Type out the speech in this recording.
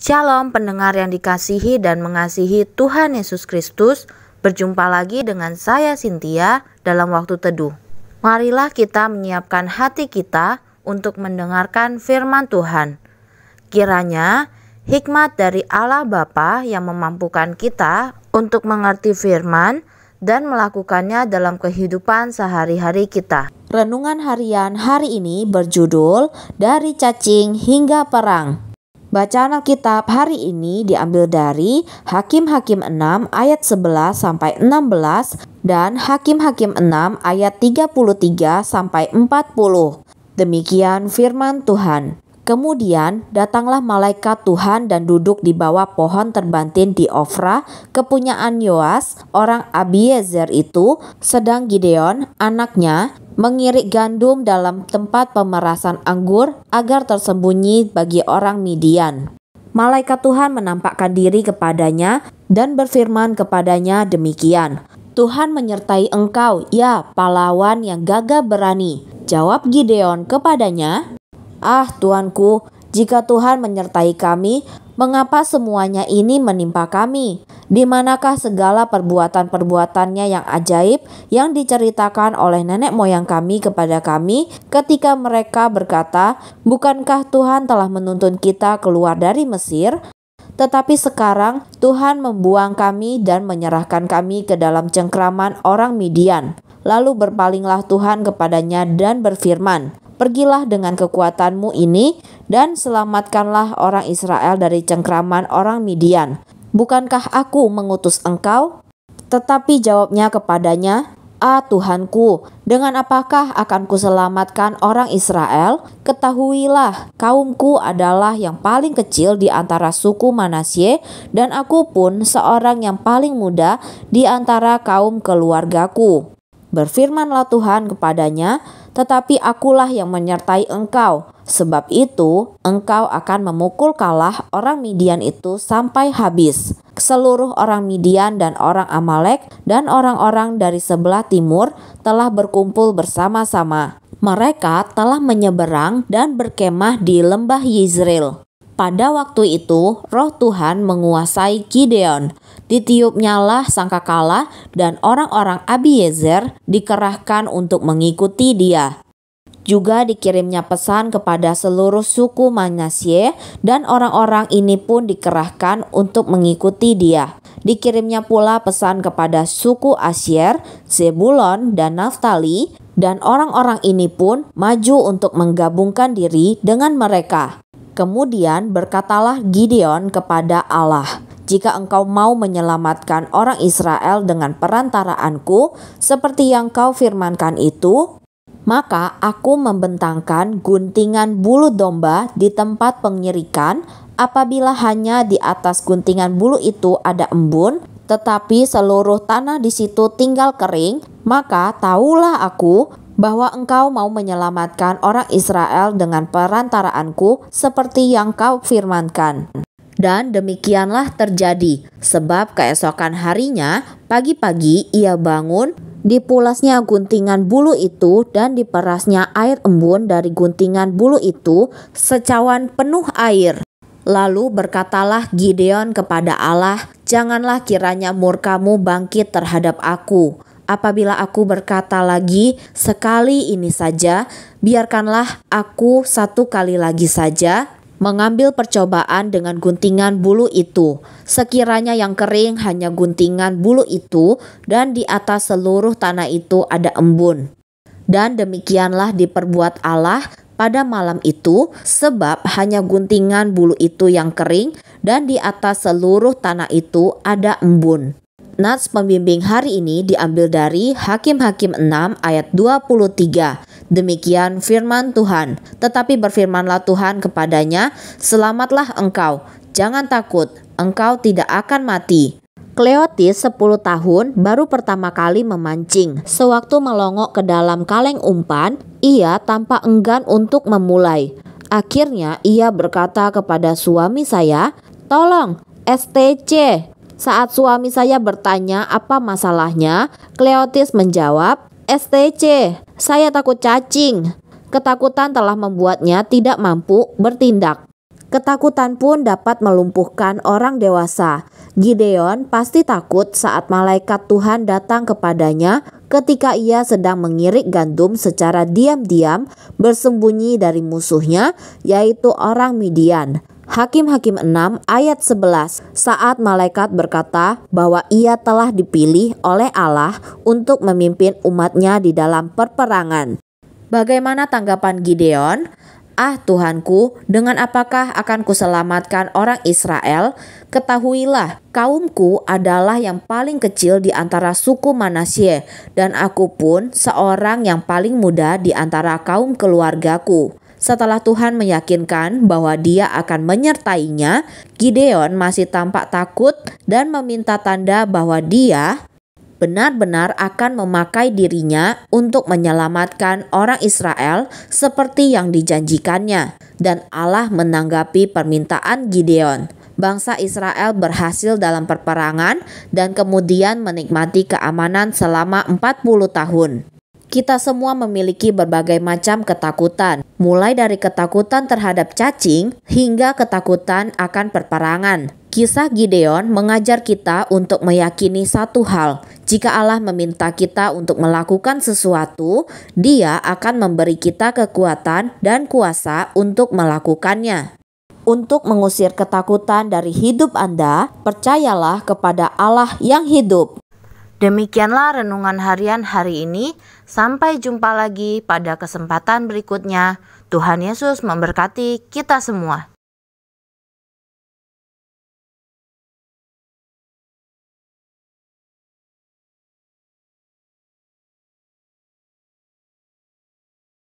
Shalom pendengar yang dikasihi dan mengasihi Tuhan Yesus Kristus. Berjumpa lagi dengan saya Cynthia dalam waktu teduh. Marilah kita menyiapkan hati kita untuk mendengarkan firman Tuhan. Kiranya hikmat dari Allah Bapa yang memampukan kita untuk mengerti firman dan melakukannya dalam kehidupan sehari-hari kita. Renungan harian hari ini berjudul Dari Cacing Hingga Perang. Bacaan Alkitab hari ini diambil dari Hakim-Hakim 6 ayat 11 sampai 16 dan Hakim-Hakim 6 ayat 33 sampai 40. Demikian firman Tuhan. Kemudian datanglah malaikat Tuhan dan duduk di bawah pohon terbantin di Ofra, kepunyaan Yoas, orang Abiezer itu, sedang Gideon, anaknya, mengirik gandum dalam tempat pemerasan anggur agar tersembunyi bagi orang Midian. Malaikat Tuhan menampakkan diri kepadanya dan berfirman kepadanya demikian. Tuhan menyertai engkau, ya pahlawan yang gagah berani. Jawab Gideon kepadanya, ah Tuanku, jika Tuhan menyertai kami, mengapa semuanya ini menimpa kami? Di manakah segala perbuatan-perbuatannya yang ajaib yang diceritakan oleh nenek moyang kami kepada kami ketika mereka berkata, bukankah Tuhan telah menuntun kita keluar dari Mesir? Tetapi sekarang Tuhan membuang kami dan menyerahkan kami ke dalam cengkraman orang Midian. Lalu berpalinglah Tuhan kepadanya dan berfirman, pergilah dengan kekuatanmu ini dan selamatkanlah orang Israel dari cengkraman orang Midian. Bukankah aku mengutus engkau? Tetapi jawabnya kepadanya, ah Tuhanku, dengan apakah akan kuselamatkan orang Israel? Ketahuilah, kaumku adalah yang paling kecil di antara suku Manasye, dan aku pun seorang yang paling muda di antara kaum keluargaku. Berfirmanlah Tuhan kepadanya, tetapi akulah yang menyertai engkau. Sebab itu, engkau akan memukul kalah orang Midian itu sampai habis. Seluruh orang Midian dan orang Amalek dan orang-orang dari sebelah timur telah berkumpul bersama-sama. Mereka telah menyeberang dan berkemah di lembah Yizreel. Pada waktu itu, roh Tuhan menguasai Gideon. Ditiupnyalah sangkakala dan orang-orang Abiezer dikerahkan untuk mengikuti dia. Juga dikirimnya pesan kepada seluruh suku Manasye dan orang-orang ini pun dikerahkan untuk mengikuti dia. Dikirimnya pula pesan kepada suku Asyer, Zebulon dan Naftali, dan orang-orang ini pun maju untuk menggabungkan diri dengan mereka. Kemudian berkatalah Gideon kepada Allah, jika engkau mau menyelamatkan orang Israel dengan perantaraanku, seperti yang kau firmankan itu, maka aku membentangkan guntingan bulu domba di tempat pengirikan. Apabila hanya di atas guntingan bulu itu ada embun, tetapi seluruh tanah di situ tinggal kering, maka tahulah aku bahwa engkau mau menyelamatkan orang Israel dengan perantaraanku seperti yang kau firmankan. Dan demikianlah terjadi, sebab keesokan harinya pagi-pagi ia bangun, dipulasnya guntingan bulu itu dan diperasnya air embun dari guntingan bulu itu secawan penuh air. Lalu berkatalah Gideon kepada Allah, janganlah kiranya murkamu bangkit terhadap aku. Apabila aku berkata lagi, sekali ini saja, biarkanlah aku satu kali lagi saja mengambil percobaan dengan guntingan bulu itu. Sekiranya yang kering hanya guntingan bulu itu, dan di atas seluruh tanah itu ada embun. Dan demikianlah diperbuat Allah pada malam itu, sebab hanya guntingan bulu itu yang kering, dan di atas seluruh tanah itu ada embun. Nats pembimbing hari ini diambil dari Hakim-Hakim 6 ayat 23. Demikian firman Tuhan. Tetapi berfirmanlah Tuhan kepadanya, selamatlah engkau, jangan takut, engkau tidak akan mati. Kleotis 10 tahun baru pertama kali memancing. Sewaktu melongok ke dalam kaleng umpan, ia tampak enggan untuk memulai. Akhirnya ia berkata kepada suami saya, tolong STC. Saat suami saya bertanya apa masalahnya, Kleotis menjawab, STC, saya takut cacing. Ketakutan telah membuatnya tidak mampu bertindak. Ketakutan pun dapat melumpuhkan orang dewasa. Gideon pasti takut saat malaikat Tuhan datang kepadanya ketika ia sedang mengirik gandum secara diam-diam bersembunyi dari musuhnya, yaitu orang Midian. Hakim-Hakim 6 ayat 11, saat malaikat berkata bahwa ia telah dipilih oleh Allah untuk memimpin umatnya di dalam perperangan. Bagaimana tanggapan Gideon? "Ah Tuhanku, dengan apakah akan kuselamatkan orang Israel? Ketahuilah, kaumku adalah yang paling kecil di antara suku Manasye, dan aku pun seorang yang paling muda di antara kaum keluargaku." Setelah Tuhan meyakinkan bahwa Dia akan menyertainya, Gideon masih tampak takut dan meminta tanda bahwa Dia benar-benar akan memakai dirinya untuk menyelamatkan orang Israel seperti yang dijanjikannya. Dan Allah menanggapi permintaan Gideon. Bangsa Israel berhasil dalam perperangan dan kemudian menikmati keamanan selama 40 tahun. Kita semua memiliki berbagai macam ketakutan, mulai dari ketakutan terhadap cacing hingga ketakutan akan perperangan. Kisah Gideon mengajar kita untuk meyakini satu hal: jika Allah meminta kita untuk melakukan sesuatu, Dia akan memberi kita kekuatan dan kuasa untuk melakukannya. Untuk mengusir ketakutan dari hidup Anda, percayalah kepada Allah yang hidup. Demikianlah renungan harian hari ini. Sampai jumpa lagi pada kesempatan berikutnya. Tuhan Yesus memberkati kita semua.